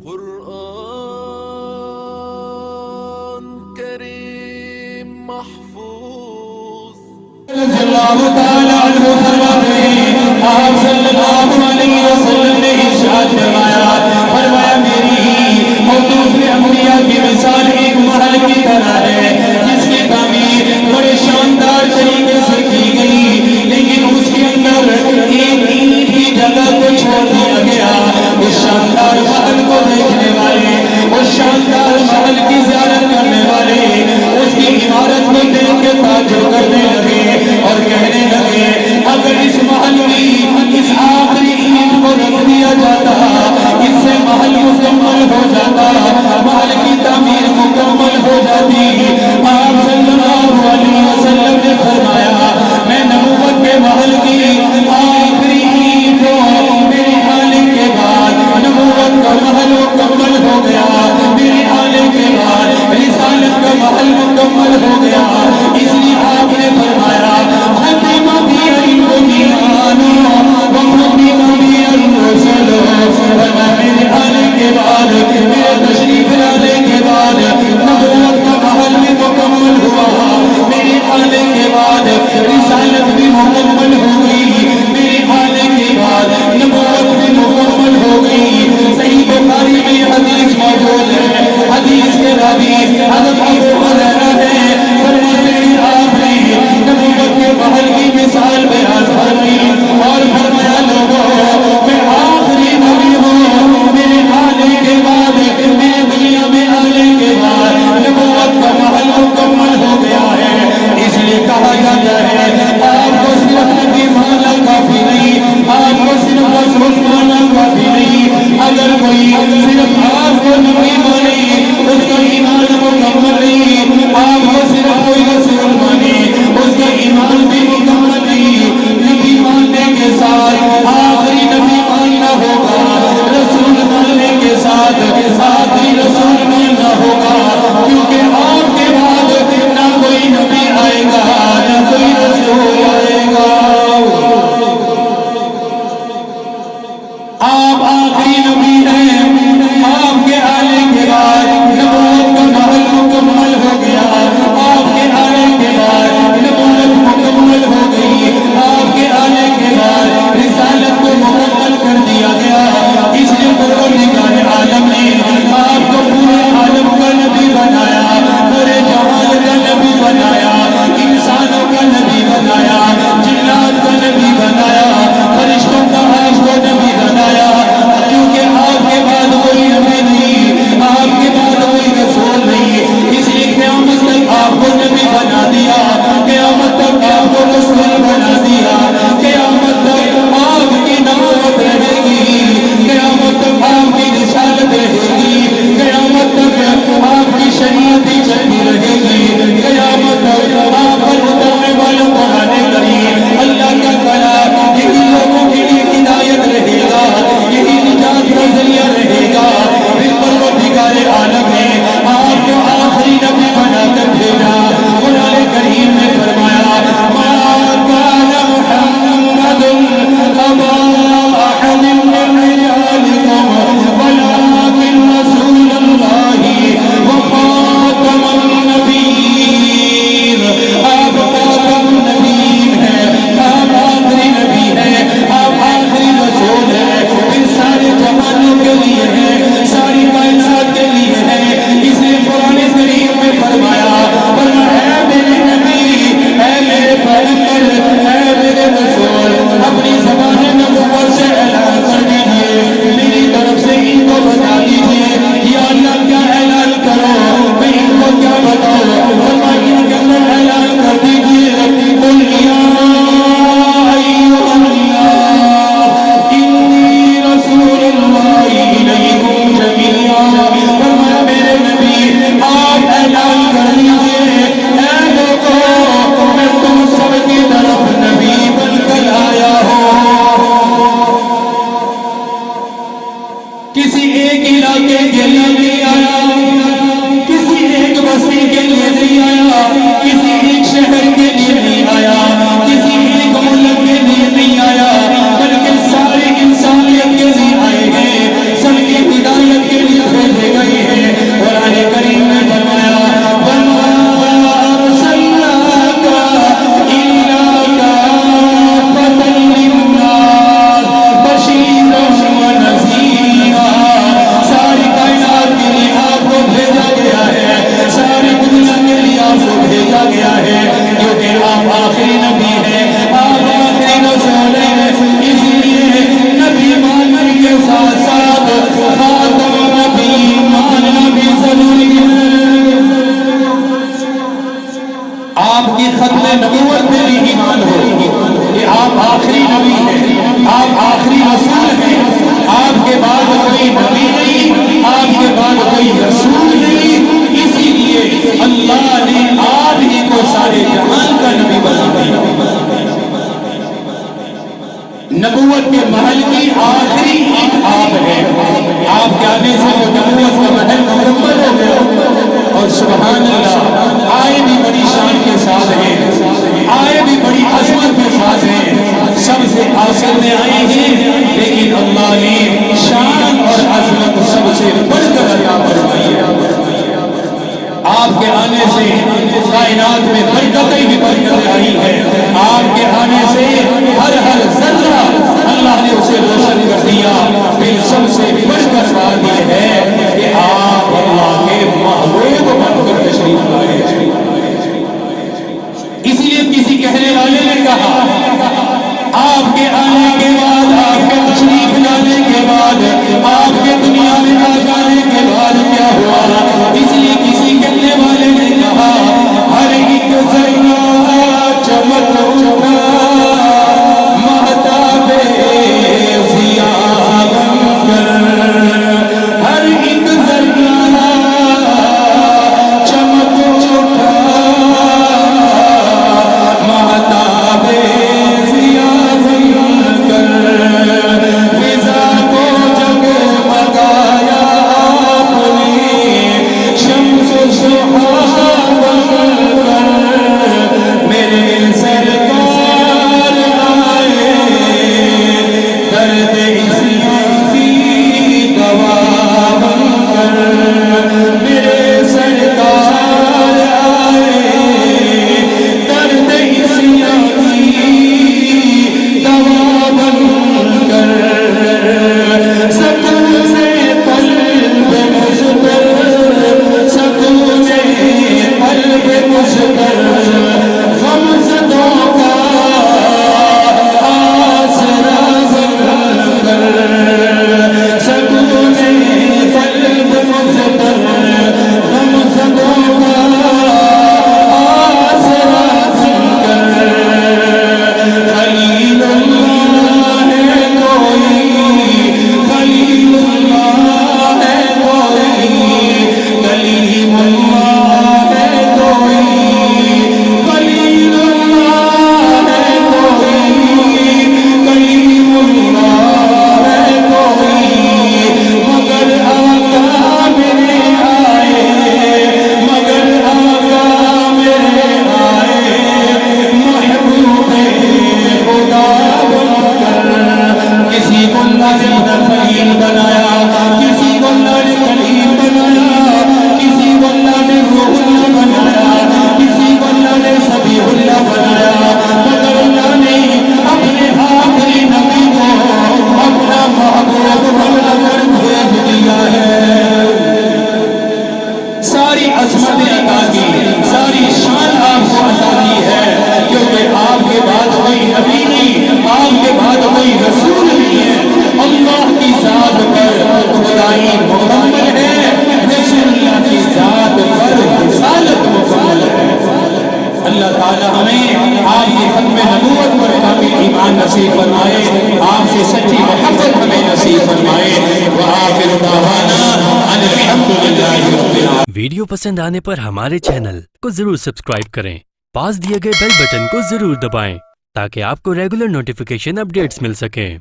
قرآن کریم محفوظ رضی اللہ تعالیٰ عنہ فرماتے ہیں آپ صلی اللہ علیہ وسلم نے ارشاد فرمایا میری موقوف انبیاء کی مثال ایک محل کی طرح ہے جس کی تعمیر بڑے شاندار طریقے سے کی گئی، لیکن اس کے اندر ایک اینٹ کی جگہ کو چھوڑ دیا گیا۔ اس شاندار محل کو دیکھنے والے، اس شاندار محل کی زیارت کرنے والے اس کی عمارت کو دیکھ کے تعجب کرنے لگے اور کہنے لگے اگر اس محل میں اس آخری اینٹ کو رکھ دیا جاتا اس سے محل مکمل ہو جاتا، محل کی تعمیر مکمل ہو جاتی۔ آپ صلی اللہ علیہ وسلم نے فرمایا میں نبوت کے محل کی آخری اینٹ کو میرے آنے کے بعد نبوت کا محل مکمل ہو گیا، میرے آنے کے بعد رسالت کا محل مکمل ہو گیا۔ اس لیے آپ نے فرمایا میرے آنے کے بعد میرے تشریف لانے کے بعد نبوت کا محل بھی مکمل ہوا، میرے آنے کے بعد رسالت بھی مکمل ہو گئی، میرے آنے کے بعد نبوت بھی مکمل ہو گئی۔ صحیح بخاری میں حدیث موجود ہے، حدیث کے راوی حضرت ابو ہریرہ ہے، فرماتے ہیں آپ نے نبوت کے محل کی مثال بیان فرمائی اور فرمایا لوگوں میں آخری نبی ہوں، میرے آنے کے بعد میرے دنیا میں آنے کے بعد نبوت کا محل مکمل ہو گیا ہے۔ اس لیے کہا جاتا ہے آپ کو صرف نبی مانا کافی نہیں، آپ کو صرف رسول مانا کافی نہیں، اگر کوئی صرف آپ کو نبی مانے اس کا ایمان مکمل نہیں، آپ کو صرف کوئی رسول مانے اس کا ایمان بھی مکمل نہیں۔ نبی ماننے کے ساتھ آخری نبی ماننا ہوگا، رسول ماننے کے ساتھ آخری رسول ماننا ہوگا، کیونکہ آپ کے بعد نہ کوئی نبی آئے گا نہ کوئی رسول آئے گا۔ آپ آخری نبی ہیں، آپ کے آنے کے بعد نبوت کا محل مکمل ہو گیا، آپ کے آنے کے بعد نبوت مکمل ہو گئی، آپ کے آنے کے بعد رسالت کو مکمل کر دیا گیا۔ اس لیے پروردگار عالم نے آپ کو پورے عالم کا نبی بنایا، پورے جہان کا نبی بنایا، انسانوں کا نبی بنایا، جنات کا نبی بنایا، فرشتوں کا آپ کو نبی بنایا، کیونکہ آپ کے بعد کوئی نبی نہیں، آپ کے بعد کوئی رسول نہیں، اس لیے قیامت تک آپ کو نبی بنا دیا، قیامت تک آپ کو رسول بنا دیا، قیامت تک آپ کی نبوت رہے گی، قیامت تک آپ کی رسالت رہے گی، قیامت تک آپ کی شریعت چلتی رہے گی، قیامت تک آپ پر اترنے والا قرآن کریم اللہ کا کلام یہی لوگوں کے لیے ہدایت رہے گا، یہی نجات کا ذریعہ رہے گا۔ پھر پروردگار عالم نے آپ کو آخری نبی بنا کر بھیجا۔ قرآن کریم میں فرمایا ما كان محمد أبا أحد من رجالكم ولكن رسول الله وخاتم النبيين۔ آپ خاتم النبیین ہیں، آپ آخری نبی ہیں، آپ آخری رسول ہیں، ان سارے جہانوں کے لیے ہیں، ساری کائنات کے لیے ہیں۔ اس لیے قرآن کریم میں فرمایا اے میرے نبی، اے میرے پیغمبر، اے میرے رسول، اپنی زبان نبوت سے اعلان کر دیجئے، میری طرف سے ان کو بتا دیجئے یا اللہ کیا اعلان کرو، میں ان کو کیا بتاؤں؟ فرمایا کہ اندر اعلان کر دیجئے قل یا ایھا الناس انی رسول اللہ الیکم جمیعا۔ فرمایا میرے نبی آپ اعلان کر دیجئے اے لوگوں میں تم سب کی طرف نبی بن کر آیا ہوں۔ کسی ایک علاقے کے لیے نہیں آیا، کسی ایک بستی کے لیے نہیں آیا، کسی ایک شہر کے لیے نہیں آیا، کسی ایک ملک کے لیے نہیں آیا، بلکہ سارے انسانیت کے لیے آئے ہیں، سب کی ہدایت کے لیے نبوت پہ بھی ایمان ہو کہ آپ آخری نبی ہیں، آپ آخری رسول ہیں، آپ کے بعد کوئی نبی نہیں، آپ کے بعد کوئی رسول نہیں، اسی لیے اللہ نے آپ ہی کو سارے جہان کا نبی بنا دیا۔ نبوت کے محل کی آخری ایک آپ ہے، آپ کے آنے سے وہ نبوت کا محل مکمل ہو گیا، اور سبحان اللہ آئے بھی بڑی شان کے ساتھ ہیں، آئے بھی بڑی عظمت کے ساتھ ہیں، سب سے آخر میں آئے ہیں، لیکن اللہ نے شان اور عظمت سب سے بڑھ کر عطا فرمائی ہے۔ آپ کے آنے سے کائنات میں برکتیں ہی برکتیں آئی ہیں، آپ کے آنے سے ہر ذرہ اللہ نے اسے روشن کر دیا۔ پھر سب سے بڑھ کر بات یہ ہے کہ آپ اللہ کے محبوب بن کر تشریف لائے۔ اسی لیے کسی کہنے والے نے کہا آپ کے آنے کے بعد، آپ کے تشریف لانے کے بعد، آپ کے دنیا میں آ جانے کے بعد کیا ہوا؟ اس لیے کسی کہنے والے نے کہا ہر ایک ذرہ چمک اٹھا مہتاب ضیاء بن کر، ہر ایک ذرہ چمک اٹھا مہتاب ضیاء بن کر، فضا کو جگمگایا آپ نے شمس ضحیٰ بن کر، میرے سرکار آئے درد اسیاں کی دوا بن کر، میرے سرکار آئے درد اسیاں کی دوا بن کر، سکون قلب مجبر، سکون قلب مجبر، غمزدوں کا آسرا بن کر، سکون قلب مجبر، غمزدوں کا آسرا بن کر، خلیل اللہ ہے کوئی، خلیل اللہ ہے کوئی، کلیم اللہ ہے کوئی، خلیل اللہ ہے کوئی، کلیم اللہ ہے کوئی، مگر آقا میرے آئے، مگر آقا میرے آئے محبوب خدا بن کر، کسی کو اللہ نے خلیل بنایا، کسی کو اللہ نے کلیم بنایا، کسی کو اللہ نے روح اللہ بنایا، کسی کو اللہ نے سبیح اللہ بنایا، مگر اللہ نے اپنے آخری نبی کو اپنا محبوب بنا کر بھیج دیا ہے۔ ساری عظمتیں عطا کی، ساری شان آپ کو عطا کی ہے، کیونکہ آپ کے بعد کوئی نبی نہیں، آپ کے بعد کوئی رسول نہیں ہے۔ اللہ کی ذات پر خدائی مکمل ہے، رسول اللہ کی ذات پر رسالت مکمل ہے۔ اللہ تعالی ہمیں آپ کی ختم نبوت پر کامل ایمان نصیب فرمائے، آپ سے سچی محبت ہمیں نصیب فرمائے۔ وآخر دعوانا ان الحمدللہ رب العالمین۔ ویڈیو پسند آنے پر ہمارے چینل کو ضرور سبسکرائب کریں، پاس دیے گئے بیل بٹن کو ضرور دبائیں تاکہ آپ کو ریگولر نوٹیفیکیشن اپڈیٹس مل سکیں۔